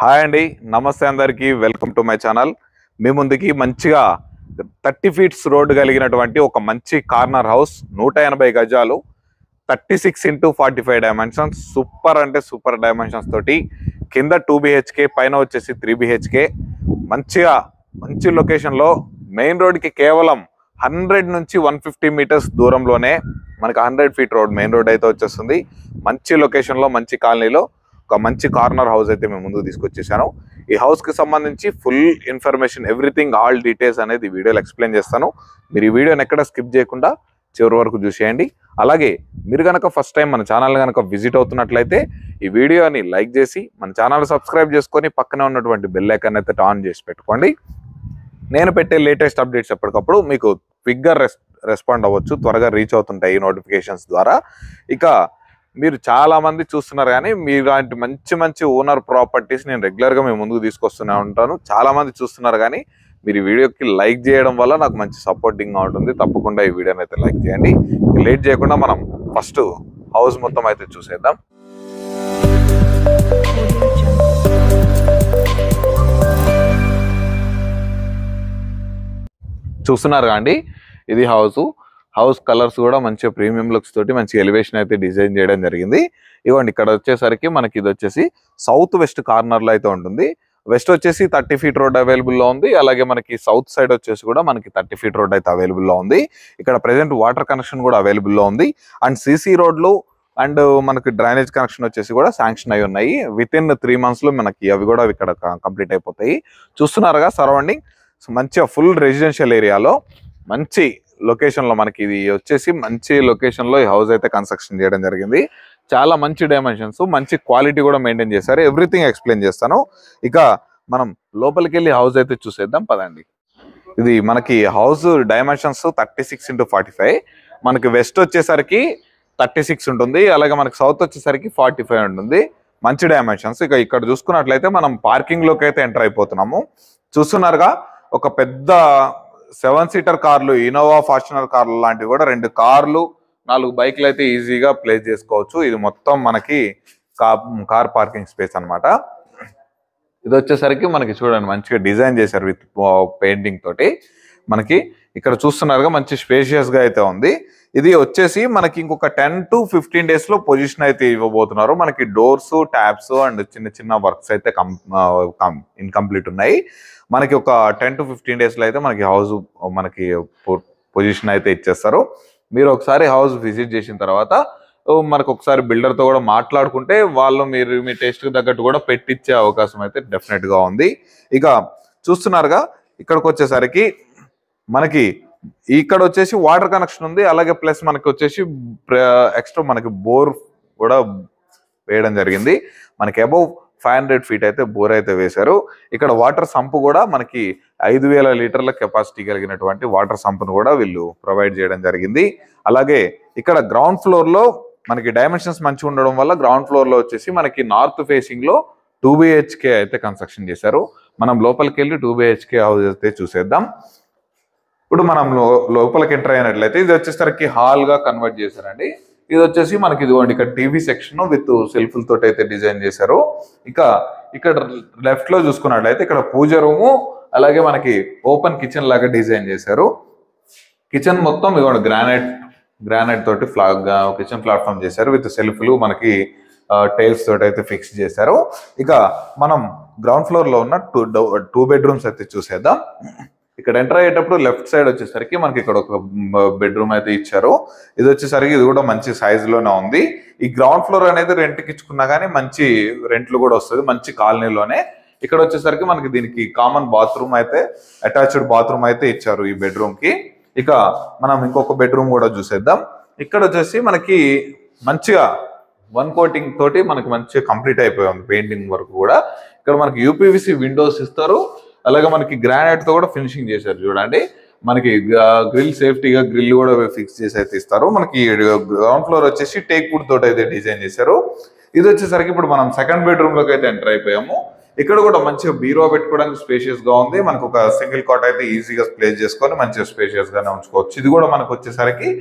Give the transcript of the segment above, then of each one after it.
Hi అండి, నమస్తే అందరికీ. Welcome to my channel. మీ ముందుకి మంచిగా 30 ఫీట్స్ రోడ్డు కలిగినటువంటి ఒక మంచి కార్నర్ హౌస్, 180 గజాలు, 36x45 డైమెన్షన్స్, సూపర్ అంటే సూపర్ డైమెన్షన్స్ తోటి, కింద 2 BHK, పైన వచ్చేసి 3 BHK, మంచి లొకేషన్లో, మెయిన్ రోడ్కి కేవలం 100 నుంచి 150 మీటర్స్ దూరంలోనే మనకి 100 ఫీట్ రోడ్, మెయిన్ రోడ్ అయితే వచ్చేస్తుంది. మంచి లొకేషన్లో, మంచి కాలనీలో ఒక మంచి కార్నర్ హౌస్ అయితే మేము ముందుకు తీసుకొచ్చేసాను. ఈ హౌస్కి సంబంధించి full information, everything, all details అనేది ఈ వీడియోలో ఎక్స్ప్లెయిన్ చేస్తాను. మీరు ఈ వీడియోని ఎక్కడ స్కిప్ చేయకుండా చివరి వరకు చూసేయండి. అలాగే మీరు కనుక ఫస్ట్ టైం మన ఛానల్ కనుక విజిట్ అవుతున్నట్లయితే ఈ వీడియోని లైక్ చేసి మన ఛానల్ సబ్స్క్రైబ్ చేసుకొని పక్కనే ఉన్నటువంటి బెల్ ఐకాన్ అయితే ఆన్ చేసి పెట్టుకోండి. నేను పెట్టే లేటెస్ట్ అప్డేట్స్ ఎప్పటికప్పుడు మీకు క్విక్గా రెస్పాండ్ అవ్వచ్చు, త్వరగా రీచ్ అవుతుంటాయి ఈ నోటిఫికేషన్స్ ద్వారా. ఇక మీరు చాలా మంది చూస్తున్నారు, కానీ మీలాంటి మంచి ఓనర్ ప్రాపర్టీస్ నేను రెగ్యులర్గా మేము ముందుకు తీసుకొస్తూనే ఉంటాను. చాలా మంది చూస్తున్నారు, కానీ మీరు ఈ వీడియోకి లైక్ చేయడం వల్ల నాకు మంచి సపోర్టింగ్గా ఉంటుంది. తప్పకుండా ఈ వీడియోని అయితే లైక్ చేయండి. లేట్ చేయకుండా మనం ఫస్ట్ హౌస్ మొత్తం అయితే చూసేద్దాం. చూస్తున్నారు కాండి, ఇది హౌస్ కలర్స్ కూడా మంచిగా ప్రీమియం లుక్స్ తోటి మంచి ఎలివేషన్ అయితే డిజైన్ చేయడం జరిగింది. ఇవ్వండి, ఇక్కడ వచ్చేసరికి మనకి ఇది వచ్చేసి సౌత్ వెస్ట్ కార్నర్లో అయితే ఉంటుంది. వెస్ట్ వచ్చేసి 30 ఫీట్ రోడ్ అవైలబుల్లో ఉంది. అలాగే మనకి సౌత్ సైడ్ వచ్చేసి కూడా మనకి 30 ఫీట్ రోడ్ అయితే అవైలబుల్లో ఉంది. ఇక్కడ ప్రెసెంట్ వాటర్ కనెక్షన్ కూడా అవైలబుల్లో ఉంది. అండ్ సీసీ రోడ్లు అండ్ మనకి డ్రైనేజ్ కనెక్షన్ వచ్చేసి కూడా శాంక్షన్ అయి ఉన్నాయి. వితిన్ 3 monthsలో మనకి అవి కూడా ఇక్కడ కంప్లీట్ అయిపోతాయి. చూస్తున్నారుగా సరౌండింగ్, మంచిగా ఫుల్ రెసిడెన్షియల్ ఏరియాలో మంచి లొకేషన్లో మనకి ఇది వచ్చేసి మంచి లొకేషన్లో ఈ హౌస్ అయితే కన్స్ట్రక్షన్ చేయడం జరిగింది. చాలా మంచి డైమెన్షన్స్, మంచి క్వాలిటీ కూడా మెయింటైన్ చేశారు. ఎవ్రీథింగ్ ఎక్స్ప్లెయిన్ చేస్తాను. ఇక మనం లోపలికి వెళ్ళి హౌస్ అయితే చూసేద్దాం పదండి. ఇది మనకి హౌస్ డైమెన్షన్స్ 36x45. మనకి వెస్ట్ వచ్చేసరికి 36 ఉంటుంది. అలాగే మనకి సౌత్ వచ్చేసరికి 45 ఉంటుంది. మంచి డైమెన్షన్స్. ఇక ఇక్కడ చూసుకున్నట్లయితే మనం పార్కింగ్ లోకి అయితే ఎంటర్ అయిపోతున్నాము. చూస్తున్నారుగా, ఒక పెద్ద 7 సీటర్ కార్లు, ఇనోవా ఫార్చునర్ కార్లు లాంటివి కూడా 2 కార్లు, 4 బైక్లు అయితే ఈజీగా ప్లేస్ చేసుకోవచ్చు. ఇది మొత్తం మనకి కార్ పార్కింగ్ స్పేస్ అన్నమాట. ఇది వచ్చేసరికి మనకి చూడండి మంచిగా డిజైన్ చేశారు విత్ పెయింటింగ్ తోటి. మనకి ఇక్కడ చూస్తున్నారుగా మంచి స్పేషియస్ గా అయితే ఉంది. ఇది వచ్చేసి మనకి ఇంకొక 10 to 15 days లో పొజిషన్ అయితే ఇవ్వబోతున్నారు. మనకి డోర్స్, ట్యాప్స్ అండ్ చిన్న వర్క్స్ అయితే ఇన్కంప్లీట్ ఉన్నాయి. మనకి ఒక 10 to 15 days లో అయితే మనకి హౌస్ మనకి పొజిషన్ అయితే ఇచ్చేస్తారు. మీరు ఒకసారి హౌస్ విజిట్ చేసిన తర్వాత మనకు ఒకసారి బిల్డర్తో కూడా మాట్లాడుకుంటే వాళ్ళు మీరు మీ టేస్ట్కి తగ్గట్టు కూడా పెట్టించే అవకాశం అయితే డెఫినెట్గా ఉంది. ఇక చూస్తున్నారుగా, ఇక్కడికి వచ్చేసరికి మనకి ఇక్కడ వచ్చేసి వాటర్ కనెక్షన్ ఉంది. అలాగే ప్లస్ మనకి వచ్చేసి ఎక్స్ట్రా మనకి బోర్ కూడా వేయడం జరిగింది. మనకి అబౌవ్ 500 ఫీట్ అయితే బోర్ అయితే వేశారు. ఇక్కడ వాటర్ సంప్ కూడా మనకి 5000 లీటర్ల కెపాసిటీ కలిగినటువంటి వాటర్ సంప్ను కూడా వీళ్ళు ప్రొవైడ్ చేయడం జరిగింది. అలాగే ఇక్కడ గ్రౌండ్ ఫ్లోర్లో మనకి డైమెన్షన్స్ మంచిగా ఉండడం వల్ల గ్రౌండ్ ఫ్లోర్లో వచ్చేసి మనకి నార్త్ ఫేసింగ్లో 2 BHK అయితే కన్స్ట్రక్షన్ చేశారు. మనం లోపలికి వెళ్ళి 2 BHK హౌస్ అయితే చూసేద్దాం. ఇప్పుడు మనం లోపలికి ఎంటర్ అయినట్లయితే ఇది వచ్చేసరికి హాల్ గా కన్వర్ట్ చేశారండి. ఇది వచ్చేసి మనకి ఇదిగోండి ఇక్కడ టీవీ సెక్షన్ విత్ సెల్ఫ్ల తోటి అయితే డిజైన్ చేశారు. ఇక ఇక్కడ లెఫ్ట్ లో చూసుకున్నట్లయితే ఇక్కడ పూజ రూము, అలాగే మనకి ఓపెన్ కిచెన్ లాగా డిజైన్ చేశారు. కిచెన్ మొత్తం ఇదిగోండి గ్రానైట్ తోటి కిచెన్ ప్లాట్ఫామ్ చేశారు విత్ సెల్ఫ్లు మనకి టైల్స్ తోటి అయితే ఫిక్స్ చేశారు. ఇక మనం గ్రౌండ్ ఫ్లోర్ లో ఉన్న 2 bedrooms అయితే చూసేద్దాం. ఇక్కడ ఎంటర్ అయ్యేటప్పుడు లెఫ్ట్ సైడ్ వచ్చేసరికి మనకి ఇక్కడ ఒక బెడ్రూమ్ అయితే ఇచ్చారు. ఇది వచ్చేసరికి ఇది కూడా మంచి సైజ్ లోనే ఉంది. ఈ గ్రౌండ్ ఫ్లోర్ అనేది రెంట్కి ఇచ్చుకున్నా కానీ మంచి రెంట్లు కూడా వస్తుంది, మంచి కాలనీలోనే. ఇక్కడ వచ్చేసరికి మనకి దీనికి కామన్ బాత్రూమ్ అయితే, అటాచ్డ్ బాత్రూమ్ అయితే ఇచ్చారు ఈ బెడ్రూమ్ కి. ఇక మనం ఇంకొక బెడ్రూమ్ కూడా చూసేద్దాం. ఇక్కడ వచ్చేసి మనకి మంచిగా 1 coating తోటి మనకి మంచిగా కంప్లీట్ అయిపోయింది పెయింటింగ్ వర్క్ కూడా. ఇక్కడ మనకి UPVC విండోస్ ఇస్తారు. అలాగే మనకి గ్రానైట్ తో కూడా ఫినిషింగ్ చేశారు. చూడండి, మనకి గ్రిల్ సేఫ్టీగా గ్రిల్ కూడా ఫిక్స్ చేసి అయితే ఇస్తారు. మనకి గ్రౌండ్ ఫ్లోర్ వచ్చేసి టేక్ వుడ్ తోటి అయితే డిజైన్ చేశారు. ఇది వచ్చేసరికి ఇప్పుడు మనం సెకండ్ బెడ్రూమ్ లోకి అయితే ఎంటర్ అయిపోయాము. ఇక్కడ కూడా మంచిగా బీరో పెట్టుకోవడానికి స్పేషియస్ గా ఉంది. మనకు ఒక సింగిల్ కాట్ అయితే ఈజీగా ప్లేస్ చేసుకొని మంచిగా స్పేషియస్ గానే ఉంచుకోవచ్చు. ఇది కూడా మనకు వచ్చేసరికి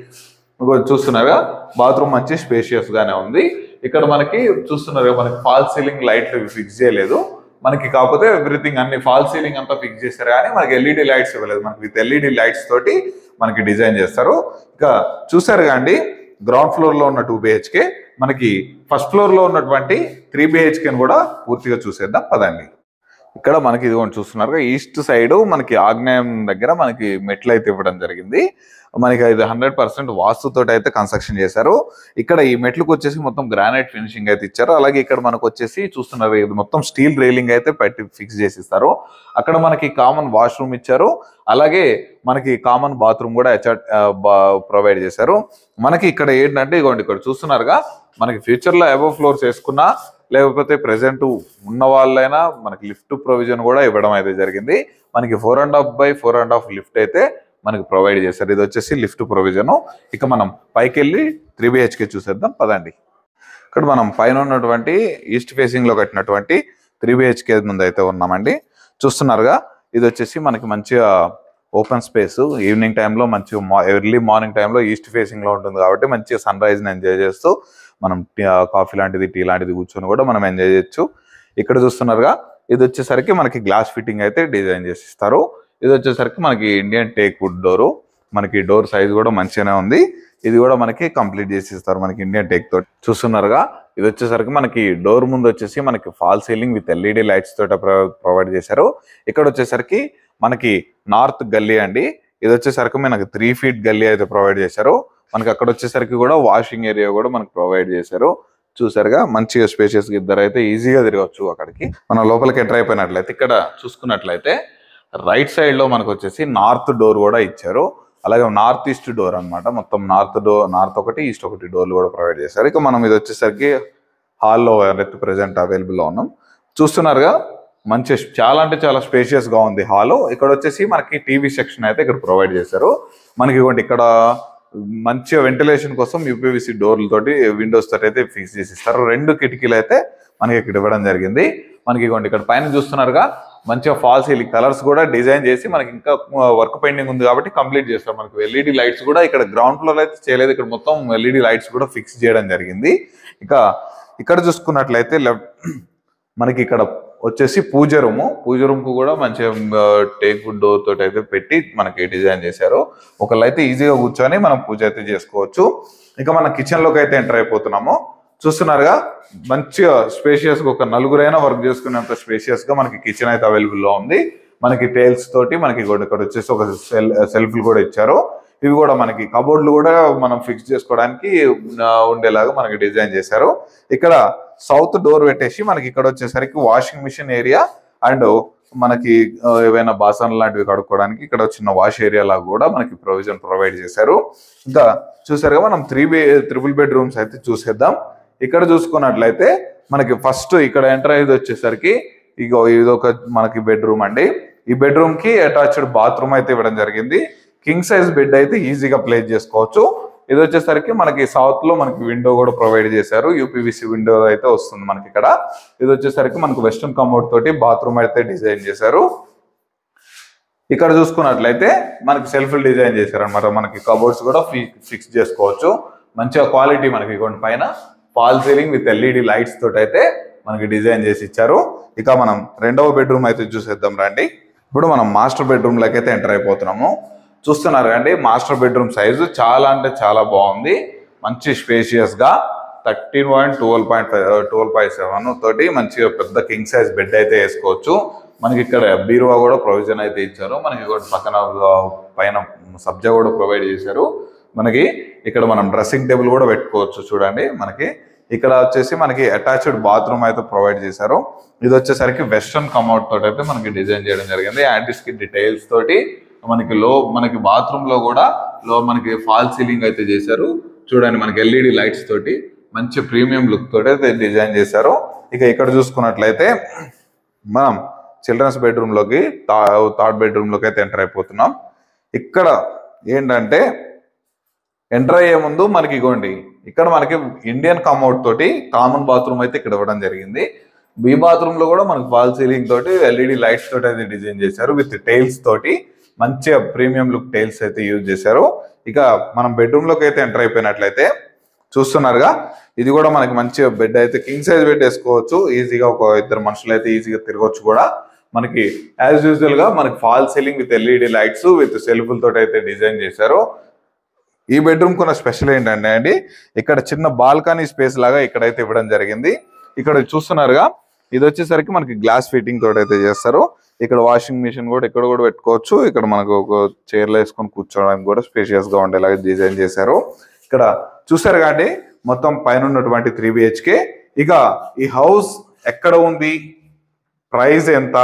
చూస్తున్నారుగా, బాత్రూమ్ మంచి స్పేషియస్ గానే ఉంది. ఇక్కడ మనకి చూస్తున్నారు మనకి ఫాల్ సీలింగ్ లైట్లు ఫిక్స్ చేయలేదు. మనకి కాకపోతే ఎవ్రీథింగ్ అన్ని ఫాల్ సీలింగ్ అంతా ఫిక్స్ చేశారు, కానీ మనకి ఎల్ఈడి లైట్స్ ఇవ్వలేదు. మనకి విత్ ఎల్ఈడి లైట్స్ తోటి మనకి డిజైన్ చేస్తారు. ఇక చూసారు కండి, గ్రౌండ్ ఫ్లోర్ లో ఉన్న 2 BHK, మనకి ఫస్ట్ ఫ్లోర్ లో ఉన్నటువంటి 3 BHK కూడా పూర్తిగా చూసేద్దాం పదండి. ఇక్కడ మనకి ఇదిగోండి చూస్తున్నారు, ఈస్ట్ సైడ్ మనకి ఆగ్నేయం దగ్గర మనకి మెట్లు అయితే ఇవ్వడం జరిగింది. మనకి ఇది 100% వాస్తుతో అయితే కన్స్ట్రక్షన్ చేశారు. ఇక్కడ ఈ మెట్లకు వచ్చేసి మొత్తం గ్రానైట్ ఫినిషింగ్ అయితే ఇచ్చారు. అలాగే ఇక్కడ మనకు వచ్చేసి చూస్తున్నారు, ఇది మొత్తం స్టీల్ రైలింగ్ అయితే పెట్టి ఫిక్స్ చేసి ఇస్తారు. అక్కడ మనకి కామన్ వాష్రూమ్ ఇచ్చారు. అలాగే మనకి కామన్ బాత్రూమ్ కూడా ప్రొవైడ్ చేశారు. మనకి ఇక్కడ ఏంటంటే ఇదిగోండి, ఇక్కడ చూస్తున్నారుగా, మనకి ఫ్యూచర్ లో అబోవ్ ఫ్లోర్స్ వేసుకున్నా లేకపోతే ప్రెసెంట్ ఉన్న వాళ్ళైనా మనకి లిఫ్ట్ ప్రొవిజన్ కూడా ఇవ్వడం అయితే జరిగింది. మనకి 4.5x4.5 లిఫ్ట్ అయితే మనకి ప్రొవైడ్ చేశారు. ఇది వచ్చేసి లిఫ్ట్ ప్రొవిజన్. ఇక మనం పైకి వెళ్ళి 3 BHK చూసేద్దాం పదండి. ఇక్కడ మనం పైన ఉన్నటువంటి ఈస్ట్ ఫేసింగ్ లో కట్టినటువంటి 3 BHK ముందు అయితే ఉన్నామండి. చూస్తున్నారుగా, ఇది వచ్చేసి మనకి మంచిగా ఓపెన్ స్పేస్. ఈవినింగ్ టైంలో మంచిగా ఎర్లీ మార్నింగ్ టైంలో ఈస్ట్ ఫేసింగ్ లో ఉంటుంది కాబట్టి మంచిగా సన్ రైజ్ ని ఎంజాయ్ చేస్తూ మనం కాఫీ లాంటిది, టీ లాంటిది కూర్చొని కూడా మనం ఎంజాయ్ చేయొచ్చు. ఇక్కడ చూస్తున్నారుగా, ఇది వచ్చేసరికి మనకి గ్లాస్ ఫిట్టింగ్ అయితే డిజైన్ చేసి ఇస్తారు. ఇది వచ్చేసరికి మనకి ఇండియన్ టేక్ వుడ్ డోరు. మనకి డోర్ సైజ్ కూడా మంచిగానే ఉంది. ఇది కూడా మనకి కంప్లీట్ చేసి ఇస్తారు మనకి ఇండియన్ టేక్ తోటి. చూస్తున్నారుగా, ఇది వచ్చేసరికి మనకి డోర్ ముందు వచ్చేసి మనకి fall ceiling with LED lights తోట ప్రొవైడ్ చేశారు. ఇక్కడ వచ్చేసరికి మనకి నార్త్ గల్లీ అండి. ఇది వచ్చేసరికి మనకి 3 feet గల్లీ అయితే ప్రొవైడ్ చేశారు. మనకి అక్కడ వచ్చేసరికి కూడా వాషింగ్ ఏరియా కూడా మనకి ప్రొవైడ్ చేశారు. చూసారుగా, మంచిగా స్పేషియస్ గా ఇద్దరు అయితే ఈజీగా తిరగచ్చు అక్కడికి. మనం లోపలికి ఎంటర్ అయిపోయినట్లయితే ఇక్కడ చూసుకున్నట్లయితే రైట్ సైడ్ లో మనకు వచ్చేసి నార్త్ డోర్ కూడా ఇచ్చారు. అలాగే నార్త్ ఈస్ట్ డోర్ అనమాట. మొత్తం నార్త్ ఒకటి, ఈస్ట్ ఒకటి డోర్లు కూడా ప్రొవైడ్ చేశారు. ఇక మనం ఇది వచ్చేసరికి హాల్లో ఎవరైతే ప్రెసెంట్ అవైలబుల్ లో ఉన్నాం. చూస్తున్నారుగా, మంచి చాలా అంటే చాలా స్పేషియస్ గా ఉంది హాల్. ఇక్కడ వచ్చేసి మనకి టీవీ సెక్షన్ అయితే ఇక్కడ ప్రొవైడ్ చేశారు. మనకి ఇక్కడ మంచిగా వెంటిలేషన్ కోసం యూపీవీసీ డోర్లతోటి, విండోస్ తోటి అయితే ఫిక్స్ చేసి ఇస్తారు. 2 కిటికీలు అయితే మనకి ఇక్కడ ఇవ్వడం జరిగింది. మనకి ఇక్కడ పైన చూస్తున్నారుగా, మంచిగా ఫాల్ సీలింగ్ కలర్స్ కూడా డిజైన్ చేసి మనకి ఇంకా వర్క్ పెండింగ్ ఉంది కాబట్టి కంప్లీట్ చేస్తారు. మనకి ఎల్ఈడి లైట్స్ కూడా ఇక్కడ గ్రౌండ్ ఫ్లోర్ అయితే చేయలేదు, ఇక్కడ మొత్తం ఎల్ఈడి లైట్స్ కూడా ఫిక్స్ చేయడం జరిగింది. ఇక ఇక్కడ చూసుకున్నట్లయితే మనకి ఇక్కడ వచ్చేసి పూజ రూమ్ కు కూడా మంచిగా టేక్ వుడ్ డోర్ తోటి అయితే పెట్టి మనకి డిజైన్ చేశారు. ఒకళ్ళు అయితే ఈజీగా కూర్చొని మనం పూజ అయితే చేసుకోవచ్చు. ఇక మన కిచెన్ లోకి అయితే ఎంటర్ అయిపోతున్నాము. చూస్తున్నారుగా, మంచిగా స్పేషియస్ గా ఒక 4గురైనా వర్క్ చేసుకునేంత స్పేషియస్ గా మనకి కిచెన్ అయితే అవైలబుల్ లో ఉంది. మనకి టైల్స్ తోటి మనకి ఇక్కడ వచ్చేసి ఒక సెల్ఫ్లు కూడా ఇచ్చారు. ఇవి కూడా మనకి కబోర్డ్లు కూడా మనం ఫిక్స్ చేసుకోవడానికి ఉండేలాగా మనకి డిజైన్ చేశారు. ఇక్కడ సౌత్ డోర్ పెట్టేసి మనకి ఇక్కడ వచ్చేసరికి వాషింగ్ మిషన్ ఏరియా అండ్ మనకి ఏవైనా బాసనలు లాంటివి కడుక్కోవడానికి ఇక్కడ చిన్న వాష్ ఏరియా లాగా కూడా మనకి ప్రొవైడ్ చేశారు. ఇంకా చూసారుగా, మనం 3 బెడ్రూమ్స్ అయితే చూసేద్దాం. ఇక్కడ చూసుకున్నట్లయితే మనకి ఫస్ట్ ఇక్కడ ఎంటర్ అయ్యేది వచ్చేసరికి ఇదొక మనకి బెడ్రూమ్ అండి. ఈ బెడ్రూమ్ కి అటాచ్డ్ బాత్రూమ్ అయితే ఇవ్వడం జరిగింది. కింగ్ సైజ్ బెడ్ అయితే ఈజీగా ప్లేస్ చేసుకోవచ్చు. ఇది వచ్చేసరికి మనకి సౌత్ లో మనకి విండో కూడా ప్రొవైడ్ చేశారు. యూపీవీసీ విండో అయితే వస్తుంది మనకి ఇక్కడ. ఇది వచ్చేసరికి మనకి వెస్టర్న్ కమోడ్ తోటి బాత్రూమ్ అయితే డిజైన్ చేశారు. ఇక్కడ చూసుకున్నట్లయితే మనకి సెల్ఫ్ డిజైన్ చేశారు అనమాట. మనకి కబోర్డ్స్ కూడా ఫిక్స్ చేసుకోవచ్చు. మంచిగా క్వాలిటీ మనకి పైన fall ceiling with LED lights తోటి అయితే మనకి డిజైన్ చేసి ఇచ్చారు. ఇక మనం రెండవ బెడ్రూమ్ అయితే చూసేద్దాం రండి. ఇప్పుడు మనం మాస్టర్ బెడ్రూమ్ లోకి అయితే ఎంటర్ అయిపోతున్నాము. చూస్తున్నారు కండి, మాస్టర్ బెడ్రూమ్ సైజు చాలా అంటే చాలా బాగుంది. మంచి స్పేషియస్ గా 13.12.7 తోటి మంచిగా పెద్ద కింగ్ సైజ్ బెడ్ అయితే వేసుకోవచ్చు. మనకి ఇక్కడ బీరువా కూడా ప్రొవిజన్ అయితే ఇచ్చారు. మనకి పక్కన పైన సబ్జా కూడా ప్రొవైడ్ చేశారు. మనకి ఇక్కడ మనం డ్రెస్సింగ్ టేబుల్ కూడా పెట్టుకోవచ్చు. చూడండి, మనకి ఇక్కడ వచ్చేసి మనకి అటాచ్డ్ బాత్రూమ్ అయితే ప్రొవైడ్ చేశారు. ఇది వచ్చేసరికి వెస్టర్న్ కమోడ్ తోటి అయితే మనకి డిజైన్ చేయడం జరిగింది. యాంటీ స్కిన్ డీటెయిల్స్ తోటి మనకి బాత్రూమ్ లో కూడా మనకి ఫాల్ సీలింగ్ అయితే చేశారు. చూడండి, మనకి ఎల్ఈడి లైట్స్ తోటి మంచి ప్రీమియం లుక్ తోటి అయితే డిజైన్ చేశారు. ఇక ఇక్కడ చూసుకున్నట్లయితే మనం చిల్డ్రన్స్ బెడ్రూమ్ లోకి థర్డ్ బెడ్రూమ్ లోకి అయితే ఎంటర్ అయిపోతున్నాం. ఇక్కడ ఏంటంటే ఎంటర్ అయ్యే ముందు మనకి ఇక్కడ మనకి ఇండియన్ కమోడ్ తోటి కామన్ బాత్రూమ్ అయితే ఇక్కడ ఇవ్వడం జరిగింది. ఈ బాత్రూమ్ లో కూడా మనకి ఫాల్ సీలింగ్ తోటి ఎల్ఈడి లైట్స్ తోటి అయితే డిజైన్ చేశారు. విత్ టైల్స్ తోటి మంచిగా ప్రీమియం లుక్ టైల్స్ అయితే యూజ్ చేశారు. ఇక మనం బెడ్రూమ్ లోకి అయితే ఎంటర్ అయిపోయినట్లయితే చూస్తున్నారుగా, ఇది కూడా మనకి మంచి బెడ్ అయితే కింగ్ సైజ్ బెడ్ వేసుకోవచ్చు ఈజీగా. ఒక ఇద్దరు మనుషులు అయితే ఈజీగా తిరగొచ్చు కూడా. మనకి యాజ్ యూజువల్ గా మనకి fall ceiling with LED lights with సెల్ఫ్లతో అయితే డిజైన్ చేశారు. ఈ బెడ్రూమ్ కున్న స్పెషల్ ఏంటంటే అండి, ఇక్కడ చిన్న బాల్కనీ స్పేస్ లాగా ఇక్కడైతే ఇవ్వడం జరిగింది. ఇక్కడ చూస్తున్నారుగా, ఇది వచ్చేసరికి మనకి గ్లాస్ ఫిట్టింగ్ తోటి అయితే చేస్తారు. ఇక్కడ వాషింగ్ మిషన్ కూడా ఇక్కడ కూడా పెట్టుకోవచ్చు. ఇక్కడ మనకు ఒక చైర్లో వేసుకొని కూర్చోవడానికి కూడా స్పేషియస్ గా ఉండేలాగా డిజైన్ చేశారు. ఇక్కడ చూసారు కాబట్టి మొత్తం పైన ఉన్నటువంటి 3 BHK. ఇక ఈ హౌస్ ఎక్కడ ఉంది, ప్రైస్ ఎంత,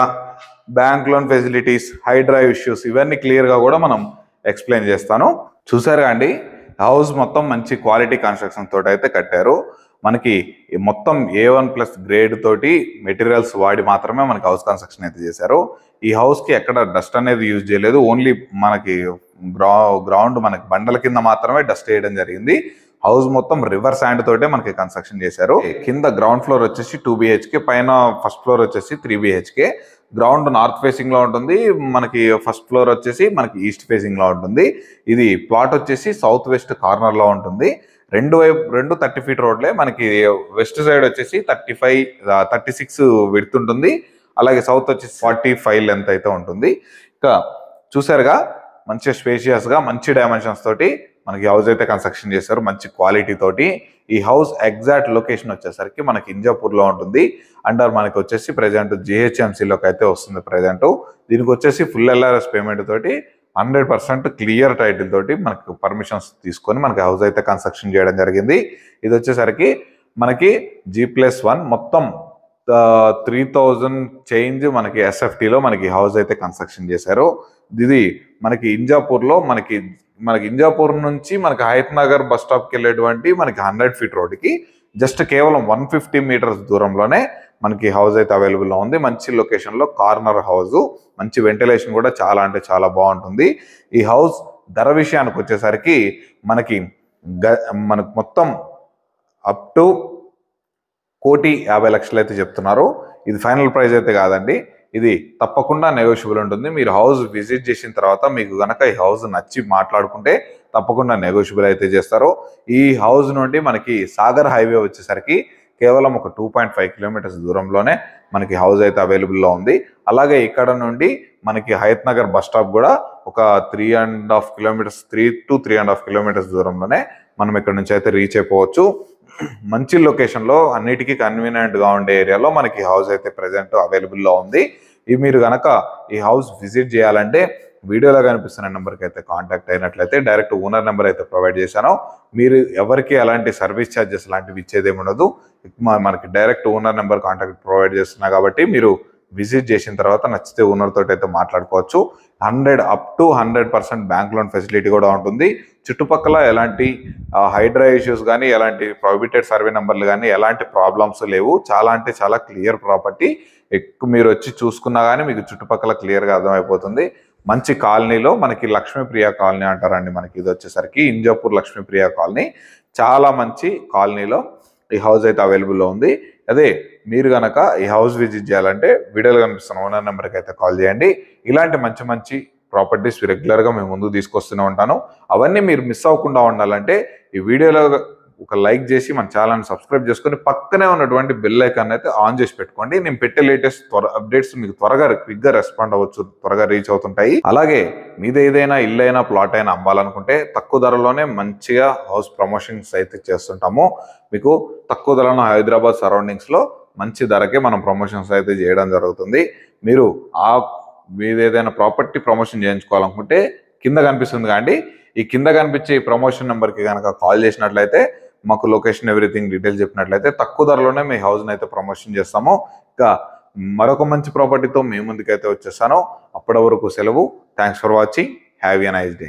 బ్యాంక్ లోన్ ఫెసిలిటీస్, హైడ్రైవ్ ఇష్యూస్, ఇవన్నీ క్లియర్ గా కూడా మనం ఎక్స్ప్లెయిన్ చేస్తాను. చూసారు అండి, హౌస్ మొత్తం మంచి క్వాలిటీ కన్స్ట్రక్షన్ తోటి అయితే కట్టారు. మనకి మొత్తం A1+ గ్రేడ్ తోటి మెటీరియల్స్ వాడి మాత్రమే మనకి హౌస్ కన్స్ట్రక్షన్ అయితే చేశారు. ఈ హౌస్ కి ఎక్కడ డస్ట్ అనేది యూజ్ చేయలేదు. ఓన్లీ మనకి గ్రౌండ్ మనకి బండల కింద మాత్రమే డస్ట్ వేయడం జరిగింది. హౌస్ మొత్తం రివర్ శాండ్ తోటే మనకి కన్స్ట్రక్షన్ చేశారు. కింద గ్రౌండ్ ఫ్లోర్ వచ్చేసి 2 BHK, పైన ఫస్ట్ ఫ్లోర్ వచ్చేసి 3 BHK. గ్రౌండ్ నార్త్ ఫేసింగ్ లో ఉంటుంది. మనకి ఫస్ట్ ఫ్లోర్ వచ్చేసి మనకి ఈస్ట్ ఫేసింగ్ లో ఉంటుంది. ఇది ప్లాట్ వచ్చేసి సౌత్ వెస్ట్ కార్నర్ లో ఉంటుంది. రెండు 30 ఫీట్ రోడ్లే. మనకి వెస్ట్ సైడ్ వచ్చేసి 36 విడ్త్ ఉంటుంది. అలాగే సౌత్ వచ్చేసి 45 లెంత్ అయితే ఉంటుంది. ఇంకా చూసారుగా, మంచి స్పేషియస్ గా మంచి డైమెన్షన్స్ తోటి మనకి హౌస్ అయితే కన్స్ట్రక్షన్ చేశారు, మంచి క్వాలిటీ తోటి. ఈ హౌస్ ఎగ్జాక్ట్ లొకేషన్ వచ్చేసరికి మనకి ఇంజాపూర్ లో ఉంటుంది. అండర్ మనకి వచ్చేసి ప్రెజెంట్ GHMCలోకి అయితే వస్తుంది ప్రెజెంట్. దీనికి వచ్చేసి ఫుల్ LRS పేమెంట్ తోటి 100% క్లియర్ టైటిల్ తోటి మనకి పర్మిషన్స్ తీసుకొని మనకి హౌస్ అయితే కన్స్ట్రక్షన్ చేయడం జరిగింది. ఇది వచ్చేసరికి మనకి G+1 మొత్తం 3000 చేంజ్ మనకి SFTలో మనకి హౌస్ అయితే కన్స్ట్రక్షన్ చేశారు. ఇది మనకి ఇంజాపూర్లో మనకి ఇంజాపూర్ నుంచి మనకి హయత్ నగర్ బస్ స్టాప్కి వెళ్ళేటువంటి మనకి 100 ఫీట్ రోడ్డుకి జస్ట్ కేవలం 150 మీటర్స్ దూరంలోనే మనకి హౌస్ అయితే అవైలబుల్లో ఉంది. మంచి లొకేషన్లో కార్నర్ హౌస్, మంచి వెంటిలేషన్ కూడా చాలా అంటే చాలా బాగుంటుంది. ఈ హౌస్ ధర విషయానికి వచ్చేసరికి మనకి మొత్తం అప్ టు 1,50,00,000 అయితే చెప్తున్నారు. ఇది ఫైనల్ ప్రైస్ అయితే కాదండి, ఇది తప్పకుండా నెగోషియబుల్ ఉంటుంది. మీరు హౌస్ విజిట్ చేసిన తర్వాత మీకు గనక ఈ హౌస్ నచ్చి మాట్లాడుకుంటే తప్పకుండా నెగోషియబుల్ అయితే చేస్తారు. ఈ హౌస్ నుండి మనకి సాగర్ హైవే వచ్చేసరికి కేవలం ఒక 2.5 కిలోమీటర్స్ దూరంలోనే మనకి హౌస్ అయితే అవైలబుల్లో ఉంది. అలాగే ఇక్కడ నుండి మనకి హయత్ నగర్ బస్ స్టాప్ కూడా ఒక 3.5 కిలోమీటర్స్ 3 to 3.5 కిలోమీటర్స్ దూరంలోనే మనం ఇక్కడ నుంచి అయితే రీచ్ అయిపోవచ్చు. మంచి లొకేషన్లో అన్నిటికీ కన్వీనియంట్గా ఉండే ఏరియాలో మనకి హౌస్ అయితే ప్రెజెంట్ అవైలబుల్లో ఉంది. ఇది మీరు కనుక ఈ హౌస్ విజిట్ చేయాలంటే వీడియోలో కనిపిస్తున్న నెంబర్కి అయితే కాంటాక్ట్ అయినట్లయితే డైరెక్ట్ ఓనర్ నెంబర్ అయితే ప్రొవైడ్ చేశాను. మీరు ఎవరికి ఎలాంటి సర్వీస్ ఛార్జెస్ లాంటివి ఇచ్చేదేమి ఉండదు. మనకి direct owner number contact provide చేస్తున్నా కాబట్టి మీరు విజిట్ చేసిన తర్వాత నచ్చితే ఓనర్ తోటి అయితే మాట్లాడుకోవచ్చు. 100% బ్యాంక్ లోన్ ఫెసిలిటీ కూడా ఉంటుంది. చుట్టుపక్కల ఎలాంటి హైడ్రా ఇష్యూస్ కానీ, ఎలాంటి ప్రొహిబిటెడ్ సర్వే నెంబర్లు కానీ, ఎలాంటి ప్రాబ్లమ్స్ లేవు. చాలా అంటే చాలా క్లియర్ ప్రాపర్టీ. ఎక్కువ మీరు వచ్చి చూసుకున్నా కానీ మీకు చుట్టుపక్కల క్లియర్గా అర్థమైపోతుంది. మంచి కాలనీలో మనకి లక్ష్మీప్రియ కాలనీ అంటారండి. మనకి ఇది వచ్చేసరికి ఇంజాపూర్ లక్ష్మీప్రియ కాలనీ. చాలా మంచి కాలనీలో ఈ హౌస్ అయితే అవైలబుల్లో ఉంది. అదే మీరు కనుక ఈ హౌస్ విజిట్ చేయాలంటే వీడియోలో కనిపిస్తున్న ఓనర్ నెంబర్కి అయితే కాల్ చేయండి. ఇలాంటి మంచి మంచి ప్రాపర్టీస్ రెగ్యులర్గా మేము ముందు తీసుకొస్తూనే ఉంటాను. అవన్నీ మీరు మిస్ అవ్వకుండా ఉండాలంటే ఈ వీడియోలో ఒక లైక్ చేసి మన ఛానల్ని సబ్స్క్రైబ్ చేసుకొని పక్కనే ఉన్నటువంటి బెల్ ఐకాన్ అయితే ఆన్ చేసి పెట్టుకోండి. నేను పెట్టే లేటెస్ట్ అప్డేట్స్ మీకు త్వరగా క్విక్గా రెస్పాండ్ అవ్వచ్చు, త్వరగా రీచ్ అవుతుంటాయి. అలాగే మీది ఏదైనా ఇల్లు అయినా ప్లాట్ అయినా అమ్మాలనుకుంటే తక్కువ ధరలోనే మంచిగా హౌస్ ప్రమోషన్స్ అయితే చేస్తుంటాము. మీకు తక్కువ ధరలో హైదరాబాద్ సరౌండింగ్స్లో మంచి ధరకే మనం ప్రమోషన్స్ అయితే చేయడం జరుగుతుంది. మీరు మీది ఏదైనా ప్రాపర్టీ ప్రమోషన్ చేయించుకోవాలనుకుంటే కింద కనిపిస్తుంది కానీ ఈ కింద కనిపించే ఈ ప్రమోషన్ నెంబర్కి కనుక కాల్ చేసినట్లయితే మాకు లొకేషన్ ఎవ్రీథింగ్ డీటెయిల్స్ చెప్పినట్లయితే తక్కువ ధరలోనే మీ హౌస్ని అయితే ప్రమోషన్ చేస్తాము. ఇంకా మరొక మంచి ప్రాపర్టీతో మీ ముందుకైతే వచ్చేస్తాను. అప్పటి వరకు సెలవు. Thanks for watching. Have a nice day.